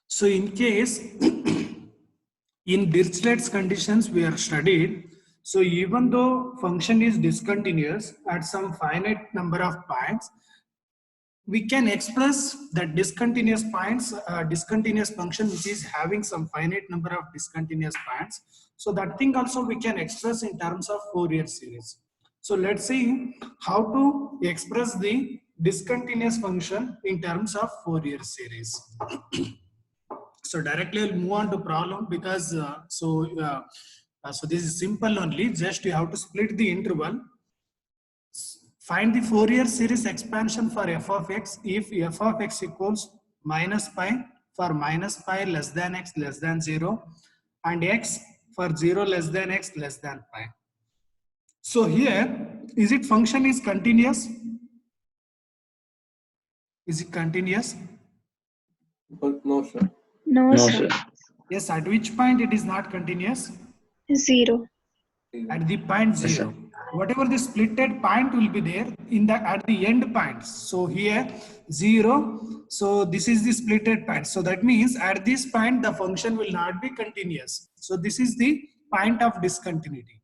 So in case in Dirichlet's conditions we are studied, so even though function is discontinuous at some finite number of points, we can express that discontinuous points, discontinuous function which is having some finite number of discontinuous points. So that thing also we can express in terms of Fourier series. So let's see how to express the discontinuous function in terms of Fourier series. So directly I'll move on to problem because so this is simple only. Just you have to split the interval. Find the Fourier series expansion for f of x if f of x equals minus pi for minus pi less than x less than 0 and x for 0 less than x less than pi. So here, is it function is continuous? Is it continuous? No, sir. No, No, sir. sir. Yes, at which point it is not continuous? 0. At the point Yes, 0. sir. Whatever the splitted point will be there in the at the end points. So here 0. So this is the splitted point. So that means at this point the function will not be continuous. So this is the point of discontinuity.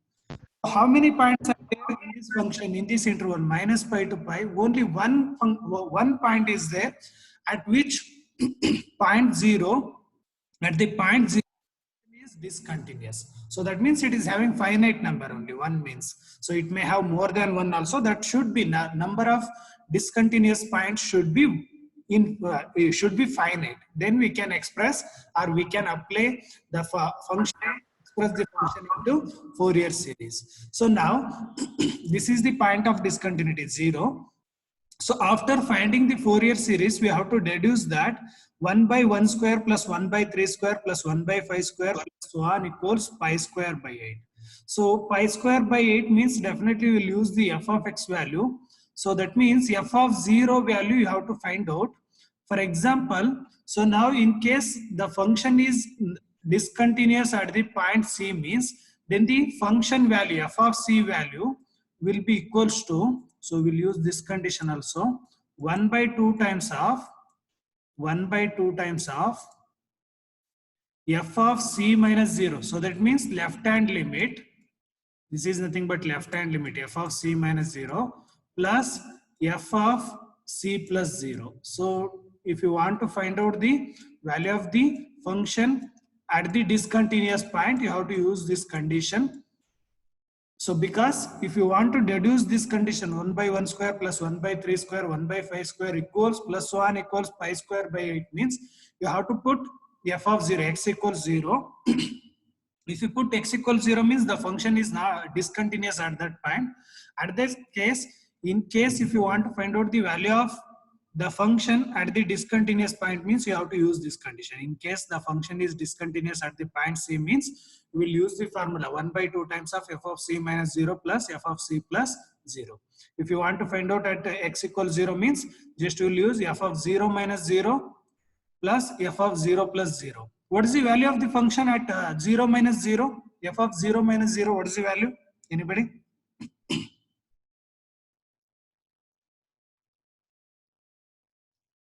How many points are there in this function in this interval minus pi to pi? Only one point is there at which point 0 at the point 0 is discontinuous. So that means it is having finite number only. One means. So it may have more than one also. That should be number of discontinuous points should be should be finite. Then we can express or we can apply the function, express the function into Fourier series. So now this is the point of discontinuity 0. So after finding the Fourier series, we have to deduce that 1 by 1 square plus 1 by 3 square plus 1 by 5 square plus so on equals pi square by 8. So pi square by 8 means definitely we'll use the f of x value. So that means f of 0 value you have to find out. For example, so now in case the function is discontinuous at the point C means, then the function value f of C value will be equals to, so we'll use this condition also, 1 by 2 times of f of C minus 0. So that means left hand limit, this is nothing but left hand limit, f of C minus 0 plus f of C plus 0. So if you want to find out the value of the function at the discontinuous point, you have to use this condition. So because if you want to deduce this condition 1 by 1 square plus 1 by 3 square 1 by 5 square equals plus so on equals pi square by 8 means you have to put f of 0, x equals 0. If you put x equals 0 means the function is not discontinuous at that point. At this case, in case if you want to find out the value of the function at the discontinuous point means you have to use this condition. In case the function is discontinuous at the point C means we will use the formula 1 by 2 times of f of C minus 0 plus f of C plus 0. If you want to find out at x equals 0 means just we will use f of 0 minus 0 plus f of 0 plus 0. What is the value of the function at 0 minus 0? F of 0 minus 0, what is the value? Anybody?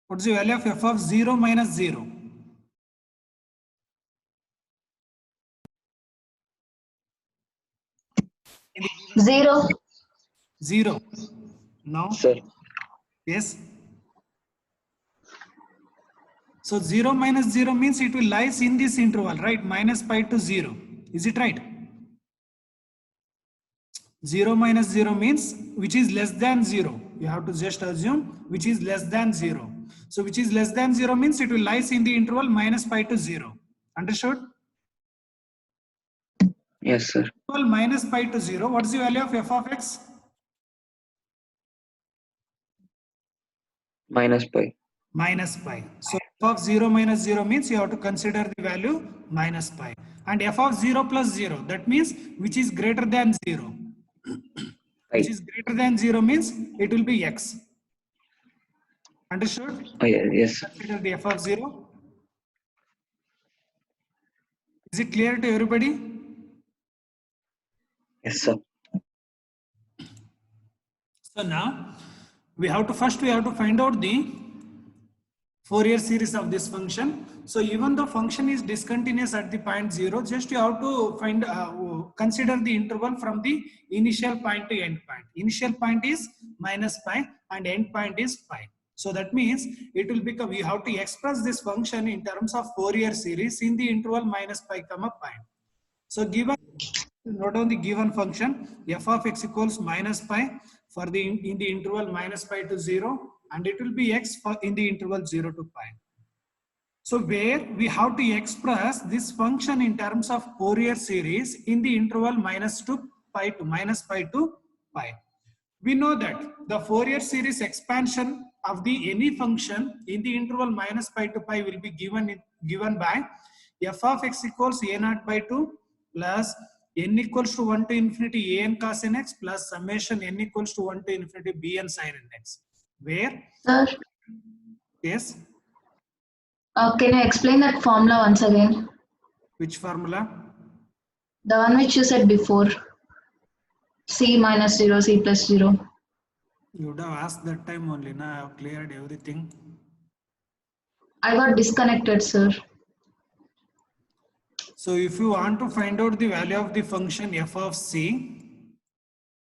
What is the value of f of 0 minus 0? Zero. 0. No? Sir. Yes? So 0 minus 0 means it will lies in this interval, right? Minus pi to 0. Is it right? 0 minus 0 means which is less than 0. You have to just assume which is less than 0. So which is less than 0 means it will lies in the interval minus pi to 0. Understood? Yes, sir. Interval minus pi to 0. What is the value of f of x? Minus pi. Minus pi. So f of 0 minus 0 means you have to consider the value minus pi. And f of 0 plus 0, that means which is greater than 0. Which is greater than 0 means it will be x. Understood? Oh, yeah, yes. Consider the f of 0. Is it clear to everybody? Yes, sir. So now we have to find out the Fourier series of this function. So even the function is discontinuous at the point 0, just you have to find consider the interval from the initial point to end point. Initial point is minus pi and end point is pi. So that means it will become, we have to express this function in terms of Fourier series in the interval minus pi comma pi. So given, note down the given function f of x equals minus pi for the in the interval minus pi to 0, and it will be x for in the interval 0 to pi. So where we have to express this function in terms of Fourier series in the interval minus pi to pi. We know that the Fourier series expansion of the any function in the interval minus pi to pi will be given by f of x equals a naught by 2 plus n equals to 1 to infinity a n cos n x plus summation n equals to 1 to infinity b n sin n x. Where? Sir, Yes. can you explain that formula once again? Which formula? The one which you said before. C minus 0, C plus 0. You would have asked that time only. Now I have cleared everything. I got disconnected, sir. So if you want to find out the value of the function f of c,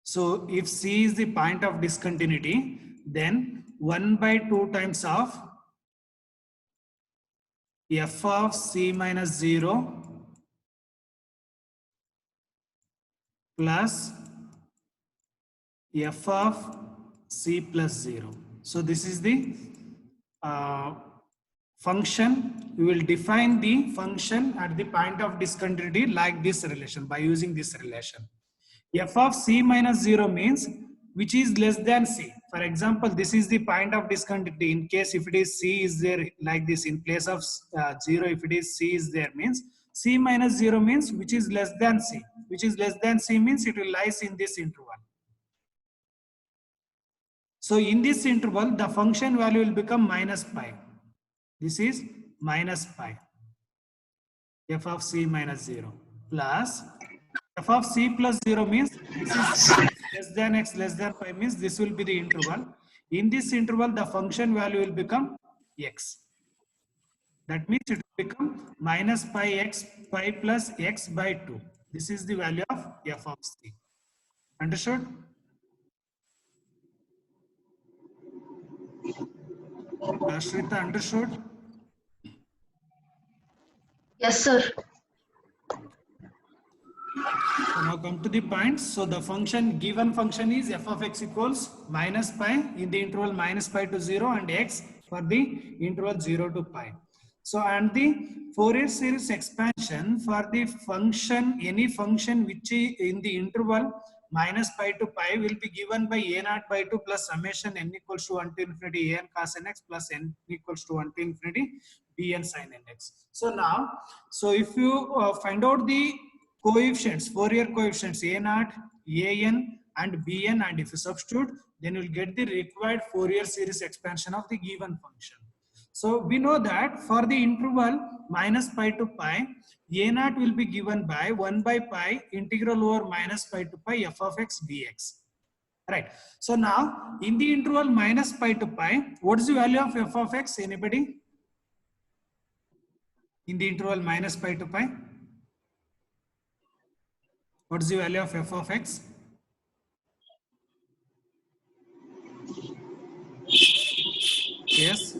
so if c is the point of discontinuity, then 1 by 2 times of f of c minus 0 plus f of c plus 0. So this is the function. We will define the function at the point of discontinuity like this relation, by using this relation. F of c minus 0 means which is less than c. For example, this is the point of discontinuity. In case if it is c is there like this, in place of 0, if it is c is there, means c minus 0 means which is less than c. Which is less than c means it will lies in this interval. So in this interval, the function value will become minus pi. This is minus pi. F of c minus 0 plus f of c plus 0 means this is less than x less than pi, means this will be the interval. In this interval, the function value will become x. That means it will become minus pi x pi plus x by 2. This is the value of f of c. Understood? Shrita, understood? Yes, sir. So now come to the points. So the function, given function is f of x equals minus pi in the interval minus pi to 0 and x for the interval 0 to pi. So and the Fourier series expansion for the function, any function which is in the interval minus pi to pi will be given by a naught by 2 plus summation n equals to 1 to infinity a n cos n x plus n equals to 1 to infinity b n sin n x. So now, so if you find out the coefficients, Fourier coefficients a naught, a n and b n, and if you substitute, then you will get the required Fourier series expansion of the given function. So we know that for the interval minus pi to pi, a naught will be given by 1 by pi integral over minus pi to pi f of x dx. Right. So now in the interval minus pi to pi, what is the value of f of x? Anybody? In the interval minus pi to pi, what is the value of f of x? Yes.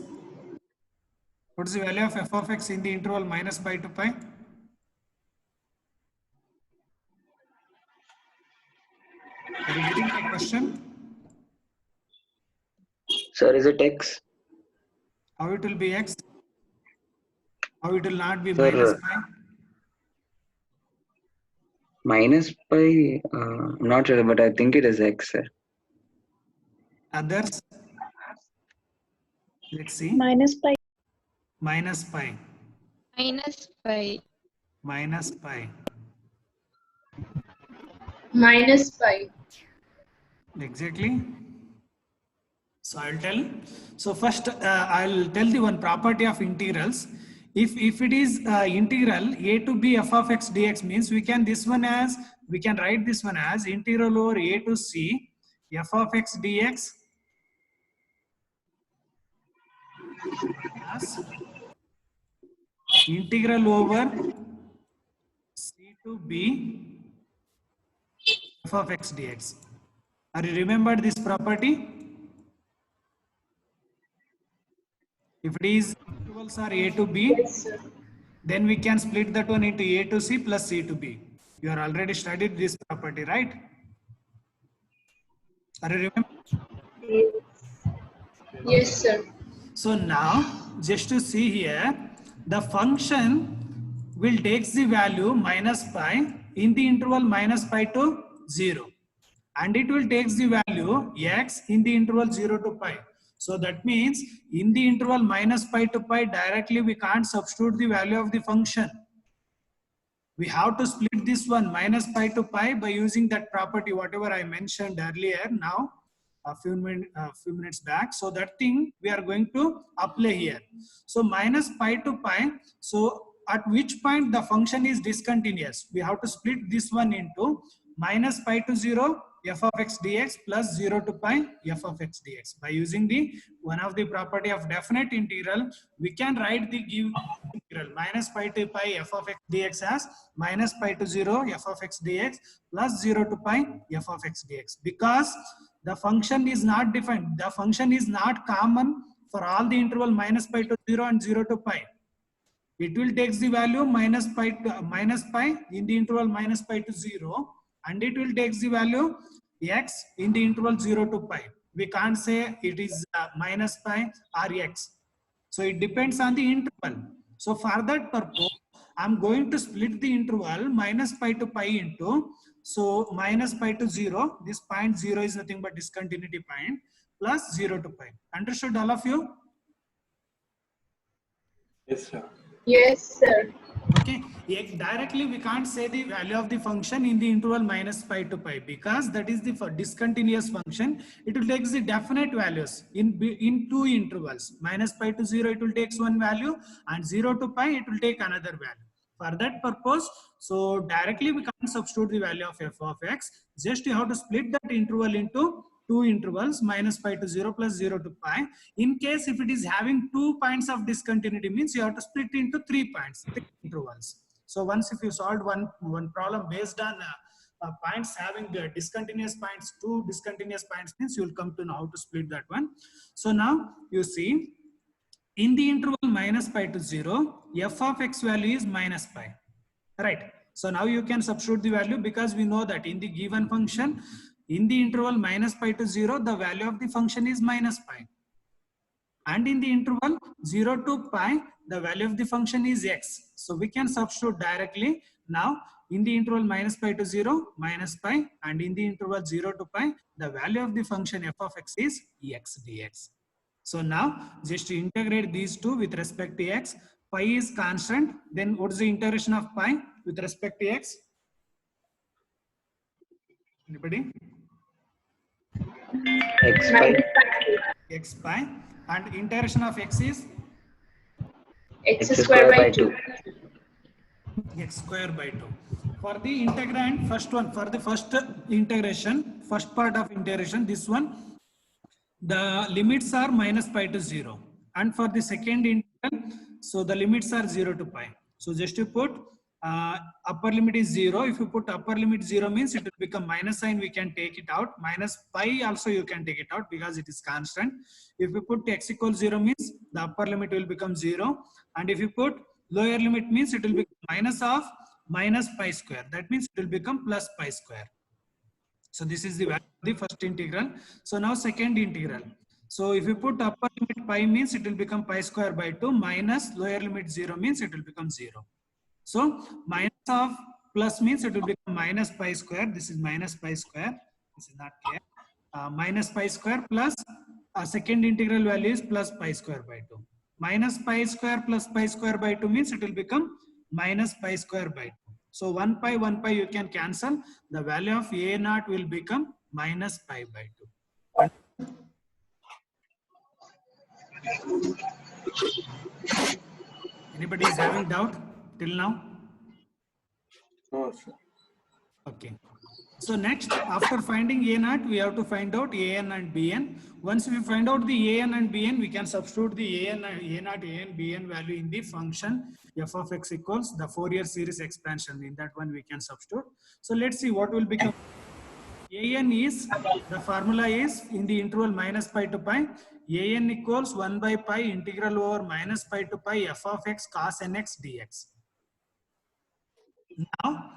What is the value of f of x in the interval minus pi to pi? Are you getting my question? Sir, is it x? How it will be x? How it will not be Sir, minus pi? Minus pi, I'm not sure, but I think it is x, sir. Others? Let's see. Minus pi. Minus pi. Minus pi. Minus pi. Minus pi. Exactly. So I'll tell. So first I'll tell the one property of integrals. If it is integral a to b f of x dx, means we can write this one as integral over a to c f of x dx plus integral over c to b f of x dx. Are you remembered this property? If it is intervals are a to b, Yes, sir. then we can split that one into a to c plus c to b. You are already studied this property, right? Are you remember? Yes, sir. So now, just to see here, the function will take the value minus pi in the interval minus pi to 0. And it will take the value x in the interval 0 to pi. So that means in the interval minus pi to pi, directly we can't substitute the value of the function. We have to split this one minus pi to pi by using that property, whatever I mentioned earlier now, a few minutes back. So that thing we are going to apply here. So minus pi to pi. So at which point the function is discontinuous? We have to split this one into minus pi to 0 f of x dx plus 0 to pi f of x dx. By using the one of the property of definite integral, we can write the give integral minus pi to pi f of x dx as minus pi to 0 f of x dx plus 0 to pi f of x dx. Because the function is not defined, the function is not common for all the interval minus pi to 0 and 0 to pi. It will take the value minus pi in the interval minus pi to 0, and it will take the value x in the interval 0 to pi. We can't say it is minus pi or x. So it depends on the interval. So for that purpose, I'm going to split the interval minus pi to pi into, so minus pi to 0, this point 0 is nothing but discontinuity point, plus 0 to pi. Understood all of you? Yes, sir. Yes, sir. Okay, directly we can't say the value of the function in the interval minus pi to pi, because that is the discontinuous function. It will take the definite values in two intervals. Minus pi to 0 it will take one value, and 0 to pi it will take another value. For that purpose, so directly we can't substitute the value of f of x. Just you have to split that interval into two intervals, minus pi to 0 plus 0 to pi. In case if it is having 2 points of discontinuity, means you have to split into 3 points, 3 intervals. So once if you solved one problem based on points having discontinuous points, 2 discontinuous points, means you will come to know how to split that one. So now you see, in the interval minus pi to 0, f of x value is minus pi, right? So now you can substitute the value, because we know that in the given function, in the interval minus pi to 0, the value of the function is minus pi. And in the interval 0 to pi, the value of the function is x. So we can substitute directly now in the interval minus pi to 0, minus pi, and in the interval 0 to pi, the value of the function f of x is x dx. So now just to integrate these two with respect to x, pi is constant. Then what is the integration of pi with respect to x? Anybody? X pi. X pi, and integration of x is X square by 2. x square by 2. For the integrand, first one, for the first integration, first part of integration, this one, the limits are minus pi to 0. And for the second integral, so the limits are 0 to pi. So just to put upper limit is 0. If you put upper limit 0, means it will become minus sign, we can take it out. Minus pi also you can take it out, because it is constant. If you put x equals 0, means the upper limit will become 0. And if you put lower limit, means it will be minus of minus pi square. That means it will become plus pi square. So this is the value of the first integral. So now second integral. So if you put upper limit pi, means it will become pi square by 2, minus lower limit 0, means it will become 0. So minus of plus means it will become minus pi square. This is minus pi square. This is not clear. Minus pi square plus second integral value is plus pi square by 2. Minus pi square plus pi square by 2 means it will become minus pi square by 2. So 1 pi you can cancel. The value of a naught will become minus pi by 2. Anybody is having doubt till now? No, sir. Okay. So next, after finding A naught, we have to find out AN and BN. Once we find out the AN and BN, we can substitute the AN, A naught, AN, BN value in the function f of x equals the Fourier series expansion. In that one, we can substitute. So let's see what will become. AN is, the formula is in the interval minus pi to pi. AN equals 1 by pi integral over minus pi to pi f of x cos nx dx. Now,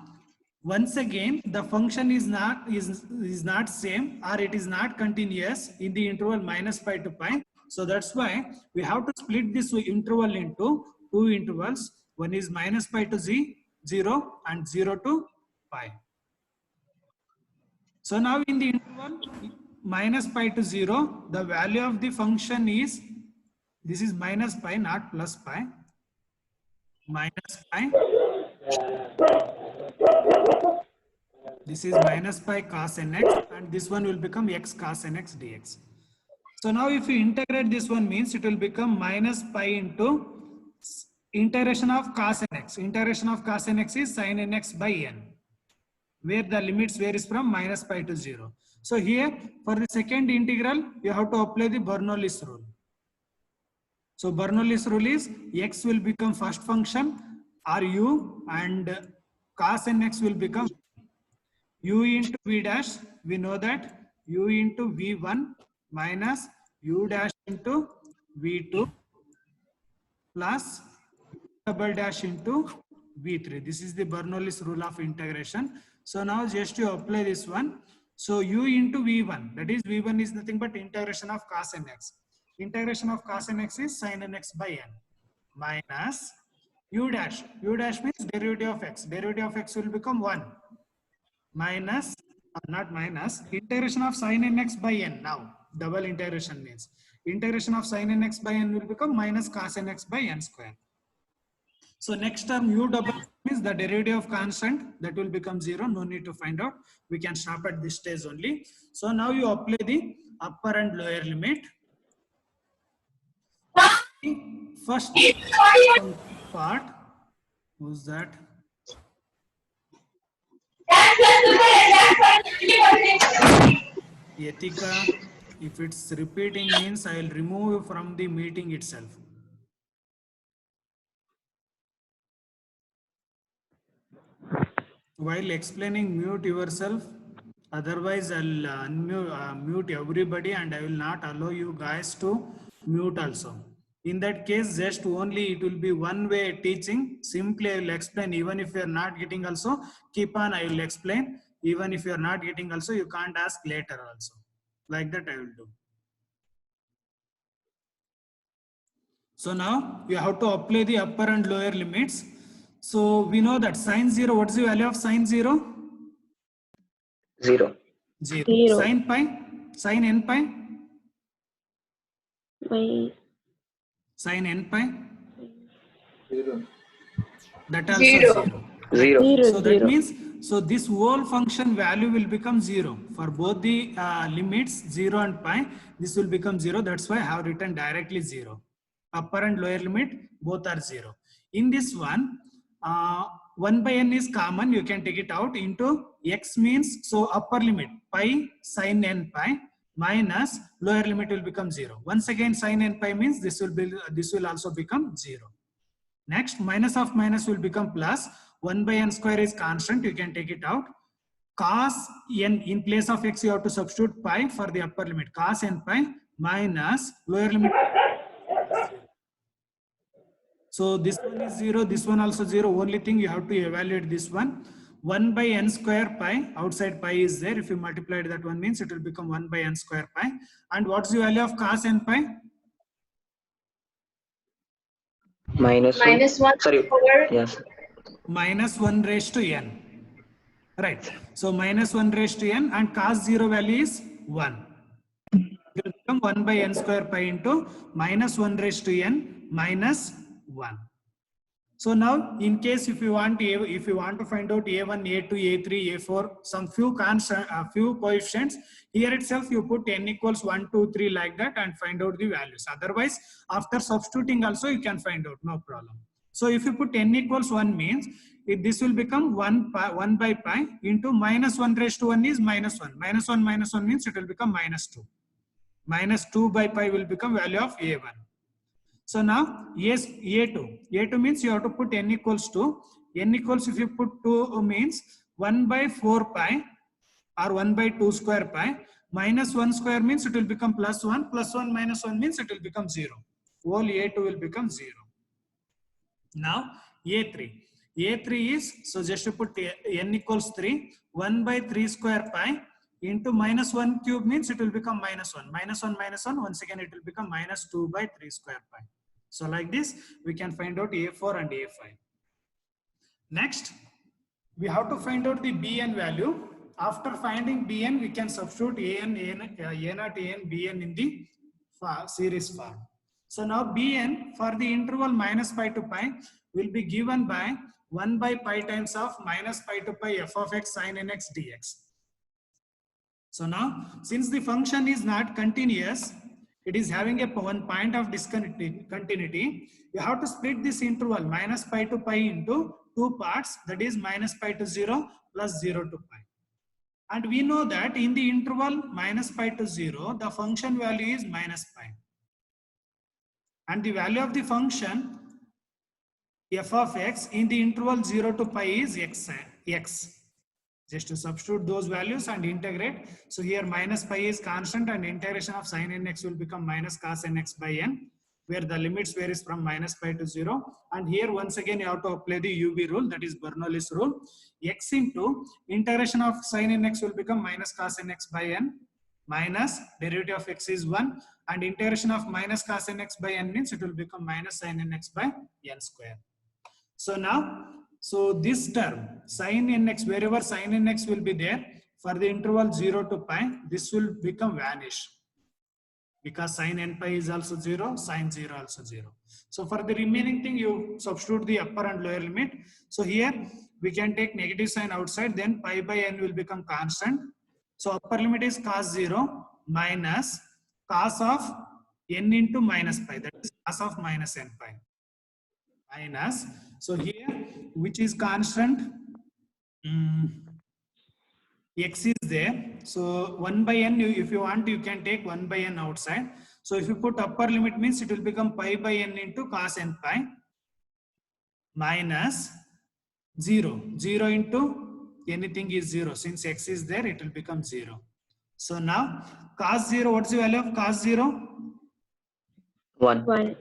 once again, the function is not same, or it is not continuous in the interval minus pi to pi. So that's why we have to split this interval into two intervals. One is minus pi to 0 and 0 to pi. So now in the interval minus pi to 0, the value of the function is, this is minus pi, not plus pi, minus pi. This is minus pi cos nx, and this one will become x cos nx dx. So now if you integrate this one, means it will become minus pi into integration of cos nx. Integration of cos nx is sin nx by n, where the limits varies from minus pi to 0. So here for the second integral, you have to apply the Bernoulli's rule. So Bernoulli's rule is x will become first function or u, and cos nx will become u into v dash. We know that u into v1 minus u dash into v2 plus double dash into v3. This is the Bernoulli's rule of integration. So now just to apply this one. So u into v1, that is v1 is nothing but integration of cos nx. Integration of cos nx is sin nx by n minus u dash. U dash means derivative of x. Derivative of x will become 1 minus, not minus, integration of sin nx by n. Now double integration means integration of sin nx by n will become minus cos nx by n square. So next term u double is the derivative of constant, that will become 0. No need to find out. We can stop at this stage only. So now you apply the upper and lower limit. First part, who's that? Yatika, if it's repeating means I will remove you from the meeting itself. While explaining, mute yourself. Otherwise, I'll mute everybody, and I will not allow you guys to mute also. In that case, just only it will be one way teaching. Simply I will explain. Even if you are not getting also, keep on, I will explain. Even if you are not getting also, you can't ask later also. Like that I will do. So now you have to apply the upper and lower limits. So we know that sin 0, what is the value of sin 0? 0. 0. Sin pi, sin n pi, sin n pi, 0. that also 0. 0. So that means, so this whole function value will become 0 for both the limits 0 and pi. This will become 0. That's why I have written directly 0. Upper and lower limit both are 0. In this one, 1 by n is common. You can take it out into x means, so upper limit pi sin n pi minus lower limit will become 0. Once again, sin n pi means this will also become 0. Next, minus of minus will become plus. 1 by n square is constant. You can take it out. Cos n, in place of x you have to substitute pi for the upper limit. Cos n pi minus lower limit. So this one is 0, this one also 0. Only thing you have to evaluate this one. 1 by n square pi, outside pi is there. If you multiply that one means it will become 1 by n square pi. And what's the value of cos n pi? Minus 1. Minus 1 Sorry. over Yes. Minus 1 raised to n. Right. So minus 1 raised to n, and cos 0 value is 1. It will become 1 by n square pi into minus 1 raised to n minus 1. So now, in case if you want to find out a1, a2, a3, a4, some few coefficients, here itself you put n equals 1, 2, 3 like that and find out the values. Otherwise, after substituting also you can find out, no problem. So if you put n equals 1 means this will become 1 by pi into minus 1 raised to 1 is minus 1. Minus 1 means it will become minus 2. Minus 2 by pi will become value of a1. So now yes, a2 means you have to put n equals to, n equals if you put 2 means 1 by 4 pi or 1 by 2 square pi, minus 1 square means it will become plus 1 minus 1 means it will become 0. Whole a2 will become 0. Now a3 is, so just to put n equals 3, 1 by 3 square pi into minus 1 cube means it will become minus 1. Minus 1, once again it will become minus 2 by 3 square pi. So like this, we can find out a4 and a5. Next, we have to find out the bn value. After finding bn, we can substitute a0, an, bn in the series form. So now bn for the interval minus pi to pi will be given by 1 by pi times of minus pi to pi f of x sin nx dx. So now, since the function is not continuous, it is having a one point of discontinuity, you have to split this interval minus pi to pi into two parts, that is minus pi to 0 plus 0 to pi. And we know that in the interval minus pi to 0, the function value is minus pi. And the value of the function f of x in the interval 0 to pi is x. Just to substitute those values and integrate. So here minus pi is constant and integration of sin nx will become minus cos nx by n, where the limits varies from minus pi to 0. And here once again you have to apply the UV rule, that is Bernoulli's rule. X into integration of sin nx will become minus cos nx by n, minus derivative of x is 1, and integration of minus cos nx by n means it will become minus sin nx by n square. So now, so this term sin nx, wherever sin nx will be there for the interval 0 to pi, this will become vanish, because sin n pi is also 0, sin 0 also 0. So for the remaining thing, you substitute the upper and lower limit. So here we can take negative sign outside, then pi by n will become constant. So upper limit is cos 0 minus cos of n into minus pi, that is cos of minus n pi, minus, so here which is constant, x is there, so 1 by n, if you want you can take 1 by n outside. So if you put upper limit means it will become pi by n into cos n pi minus 0 into anything is 0, since x is there it will become 0. So now cos 0, what's the value of cos 0? 1.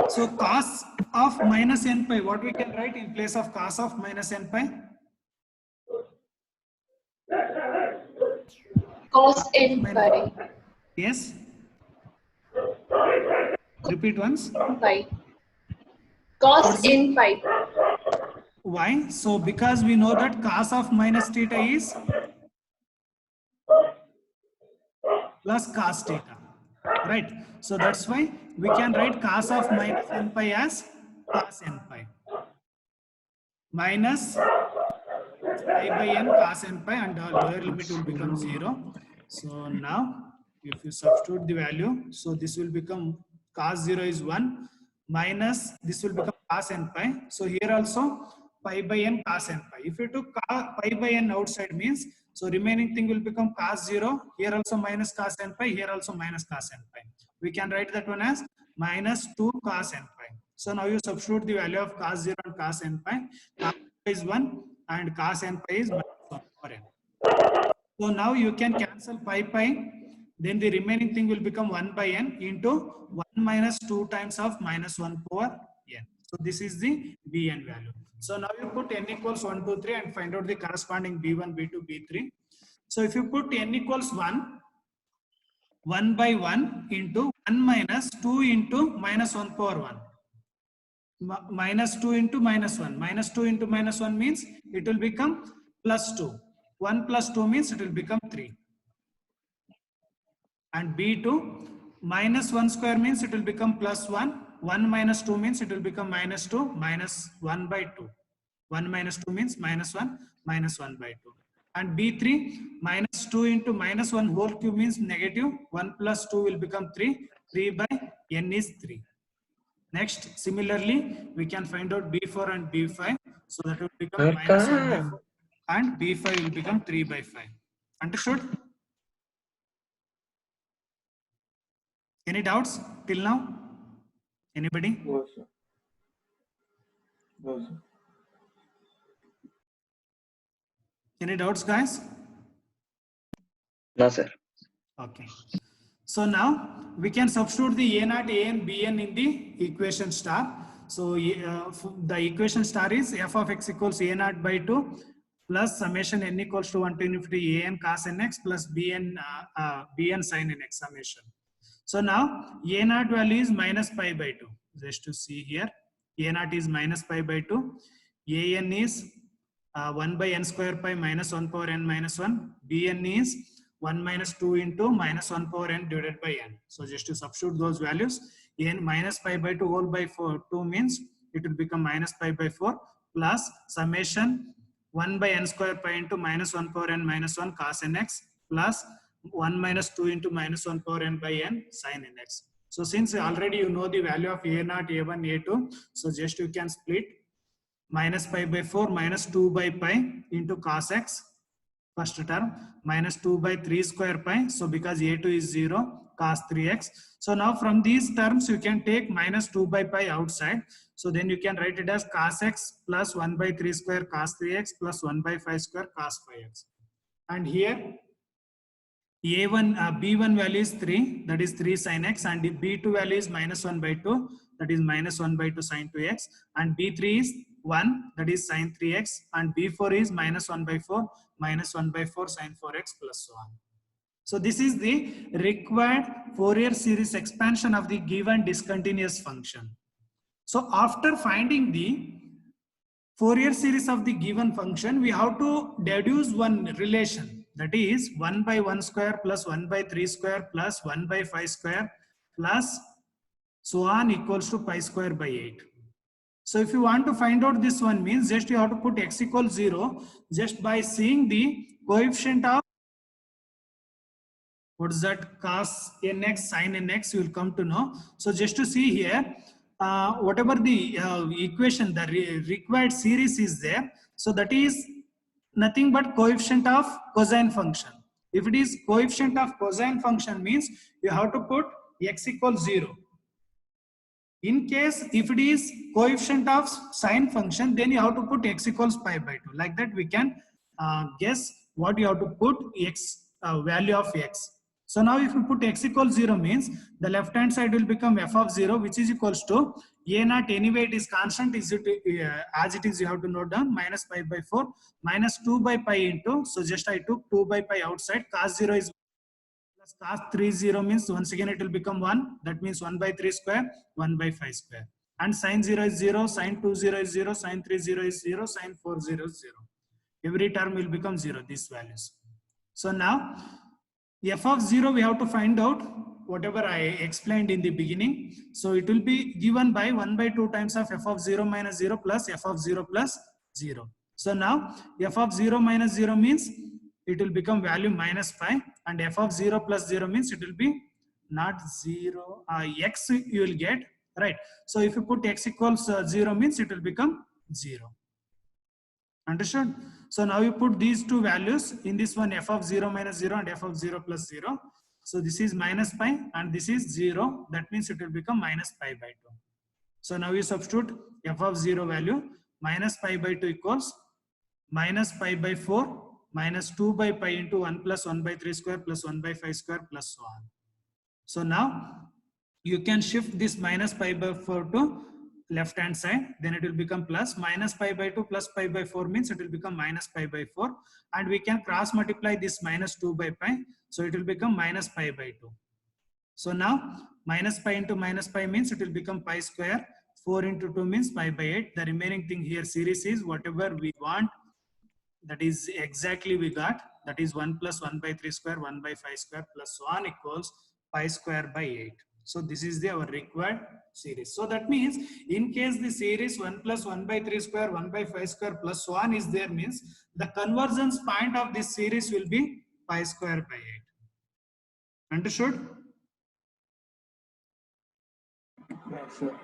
So cos of minus n pi, what we can write in place of cos of minus n pi? Cos n pi. Yes. Repeat once. Pi. Cos n pi. Why? So because we know that cos of minus theta is plus cos theta, right? So that's why we can write cos of minus n pi as cos n pi minus pi by n cos n pi, and our lower limit will become 0. So now if you substitute the value, so this will become cos 0 is 1 minus this will become cos n pi. So here also pi by n cos n pi. If you took pi by n outside means, so remaining thing will become cos 0, here also minus cos n pi, here also minus cos n pi. We can write that one as minus 2 cos n pi. So now you substitute the value of cos 0 and cos n pi. Cos is 1 and cos n pi is minus 1 over n. So now you can cancel pi, then the remaining thing will become 1 by n into 1 minus 2 times of minus 1 power n. So this is the bn value. So now you put n equals 1, 2, 3 and find out the corresponding b1, b2, b3. So if you put n equals 1, 1 by 1 into 1 minus 2 into minus 1 power 1. Minus 2 into minus 1. Minus 2 into minus 1 means it will become plus 2. 1 plus 2 means it will become 3. And b2, minus 1 square means it will become plus 1. 1 minus 2 means it will become minus 2, minus 1 by 2. 1 minus 2 means minus 1, minus 1 by 2. And b3, minus 2 into minus 1 whole cube means negative. 1 plus 2 will become 3. 3 by n is 3. Next, similarly, we can find out B4 and B5. So that will become minus 1 by 4 and B5 will become 3 by 5. Understood? Any doubts till now? Anybody? No, sir. No, sir. Any doubts, guys? No, sir. Okay. So now we can substitute the A0, AN, Bn in the equation star. So the equation star is f of x equals A0 by 2 plus summation n equals to 1 to infinity An cos nx plus Bn sin nx summation. So now A0 value is minus pi by 2. Just to see here, A0 is minus pi by 2. An is 1 by n square pi minus 1 power n minus 1. Bn is 1 minus 2 into minus 1 power n divided by n. So just to substitute those values, n minus pi by 2 whole by 2 means it will become minus pi by 4 plus summation 1 by n square pi into minus 1 power n minus 1 cos nx plus 1 minus 2 into minus 1 power n by n sin nx. So since already you know the value of A0, A1, A2, so just you can split minus pi by 4 minus 2 by pi into cos x first term minus 2 by 3 square pi. So because A2 is 0, cos 3x. So now from these terms you can take minus 2 by pi outside. So then you can write it as cos x plus 1 by 3 square cos 3x plus 1 by 5 square cos 5x. And here A1, B1 value is 3, that is 3 sin x, and the B2 value is minus 1 by 2, that is minus 1 by 2 sin 2x, and B3 is 1, that is sin 3x, and B4 is minus 1 by 4, minus 1 by 4 sin 4x plus so on. So this is the required Fourier series expansion of the given discontinuous function. So after finding the Fourier series of the given function, we have to deduce one relation, that is 1 by 1 square plus 1 by 3 square plus 1 by 5 square plus so on equals to pi square by 8. So if you want to find out this one means just you have to put x equals 0 just by seeing the coefficient of what is that cos nx sin nx, you will come to know. So just to see here, whatever the equation, the required series is there, so that is nothing but coefficient of cosine function. If it is coefficient of cosine function means you have to put x equals 0. In case if it is coefficient of sine function, then you have to put x equals pi by 2. Like that we can guess what you have to put x value of x. So now if you put x equals 0 means the left hand side will become f of 0, which is equals to A0, anyway it is constant, is it as it is, you have to note down minus pi by 4 minus 2 by pi into, so just I took 2 by pi outside, cos 0 is plus cos 3 0 means once again it will become 1, that means 1 by 3 square 1 by 5 square, and sin 0 is 0, sin 2 0 is 0, sin 3 0 is 0, sin 4 0 is 0. Every term will become 0, these values. So now f of 0 we have to find out whatever I explained in the beginning. So it will be given by 1 by 2 times of f of 0 minus 0 plus f of 0 plus 0. So now f of 0 minus 0 means it will become value minus pi, and f of 0 plus 0 means it will be not 0, x you will get, right? So if you put x equals 0 means it will become 0. Understood? So now you put these two values in this one, f of 0 minus 0 and f of 0 plus 0. So this is minus pi and this is 0. That means it will become minus pi by 2. So now you substitute f of 0 value, minus pi by 2 equals minus pi by 4 minus 2 by pi into 1 plus 1 by 3 square plus 1 by 5 square plus so on. So now you can shift this minus pi by 4 to left hand side, then it will become plus minus pi by 2 plus pi by 4 means it will become minus pi by 4, and we can cross multiply this minus 2 by pi, so it will become minus pi by 2. So now minus pi into minus pi means it will become pi square, 4 into 2 means pi by 8. The remaining thing here series is whatever we want, that is exactly we got, that is 1 plus 1 by 3 square 1 by 5 square plus so on equals pi square by 8. So this is our required series. So that means in case the series 1 plus 1 by 3 square 1 by 5 square plus so on is there means the convergence point of this series will be pi square by 8. Understood? Yes, sir.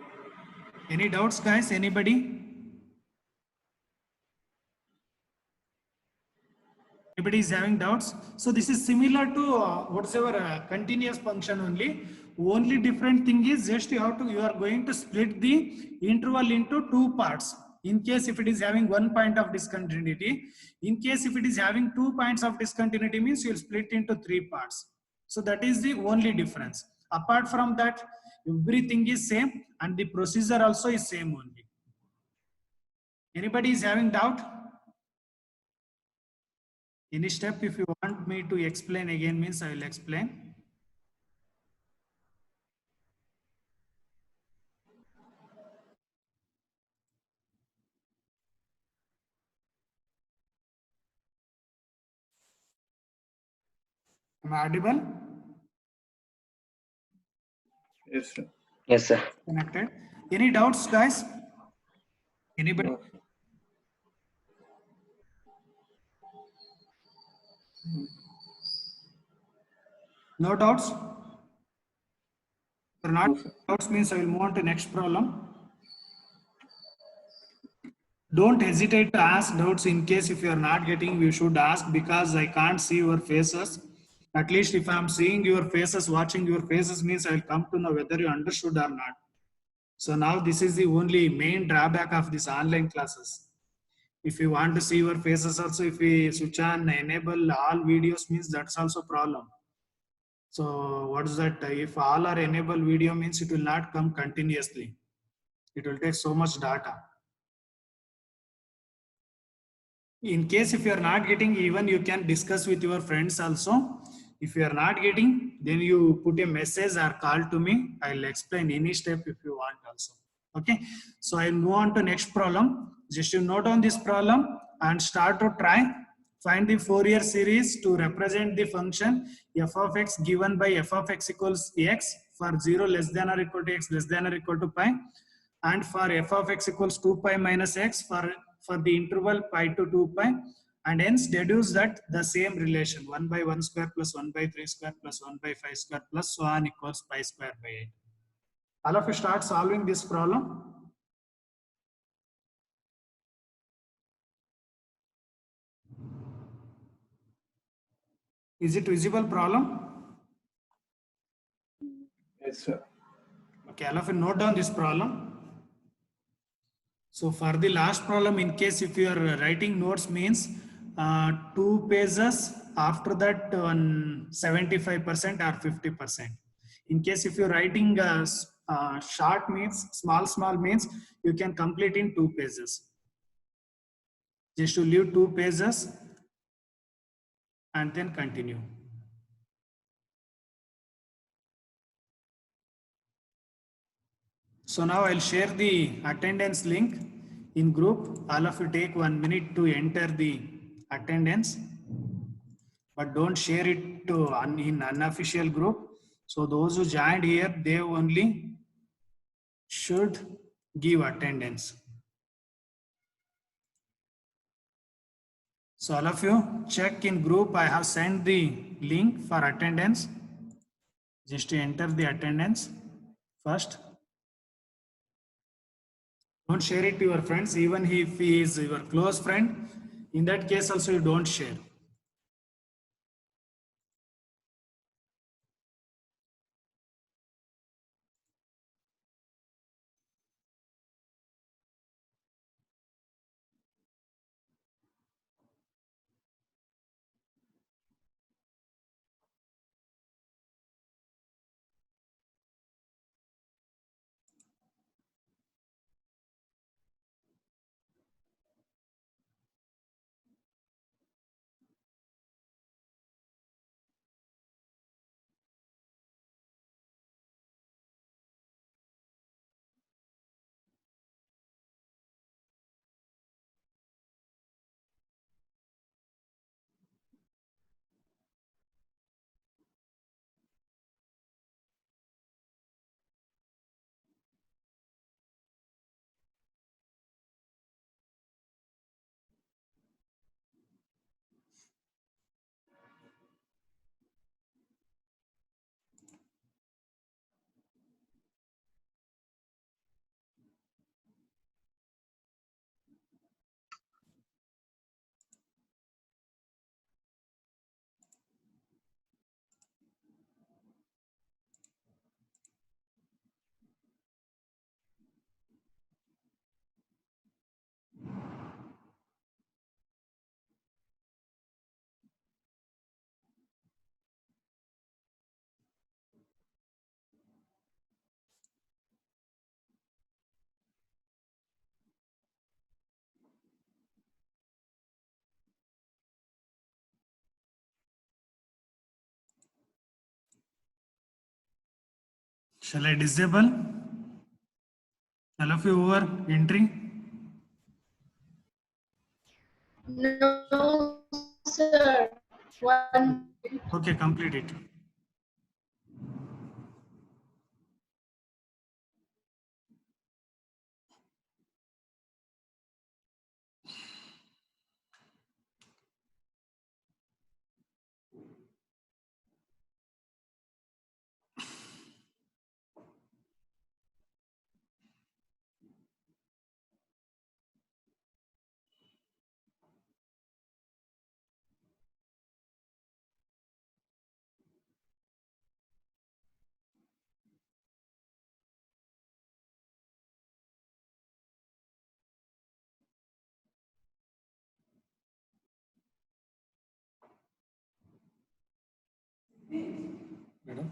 Any doubts, guys? Anybody? Anybody is having doubts? So this is similar to what's our continuous function only. Only different thing is just you are going to split the interval into two parts. In case if it is having 1 point of discontinuity, in case if it is having 2 points of discontinuity means you will split into 3 parts. So that is the only difference. Apart from that, everything is same and the procedure also is same only. Anybody is having doubt? Any step if you want me to explain again means I will explain. Am I audible? Yes, sir. Yes, sir. Connected. Any doubts, guys? Anybody? No. No doubts? For not No, sir. doubts means I will move on to next problem. Don't hesitate to ask doubts in case if you are not getting, you should ask because I can't see your faces. At least if I am seeing your faces, watching your faces means I will come to know whether you understood or not. So now this is the only main drawback of this online classes. If you want to see your faces also, if we switch on enable all videos means that's also problem. So what is that? If all are enable video means it will not come continuously. It will take so much data. In case if you are not getting, even you can discuss with your friends also. If you are not getting, then you put a message or call to me. I'll explain any step if you want also. Okay. So I'll move on to next problem. Just you note on this problem and start to try. Find the Fourier series to represent the function f of x given by f of x equals x for 0 less than or equal to x less than or equal to pi, and for f of x equals 2 pi minus x for the interval pi to 2 pi, and hence deduce that the same relation 1 by 1 square plus 1 by 3 square plus 1 by 5 square plus so on equals pi square by 8. All of you start solving this problem. Is it visible problem? Yes, sir. Okay, all of you note down this problem. So for the last problem, in case if you are writing notes means 2 pages, after that 75% or 50%. In case if you're writing short means small means you can complete in 2 pages. Just to leave 2 pages and then continue. So now I'll share the attendance link in group. All of you take 1 minute to enter the attendance, but don't share it to in unofficial group. So those who joined here, they only should give attendance. So all of you check in group. I have sent the link for attendance. Just to enter the attendance first. Don't share it to your friends, even if he is your close friend. In that case also you don't share. Shall I disable all of you over entry? No, sir. One. Okay, complete it. Madam?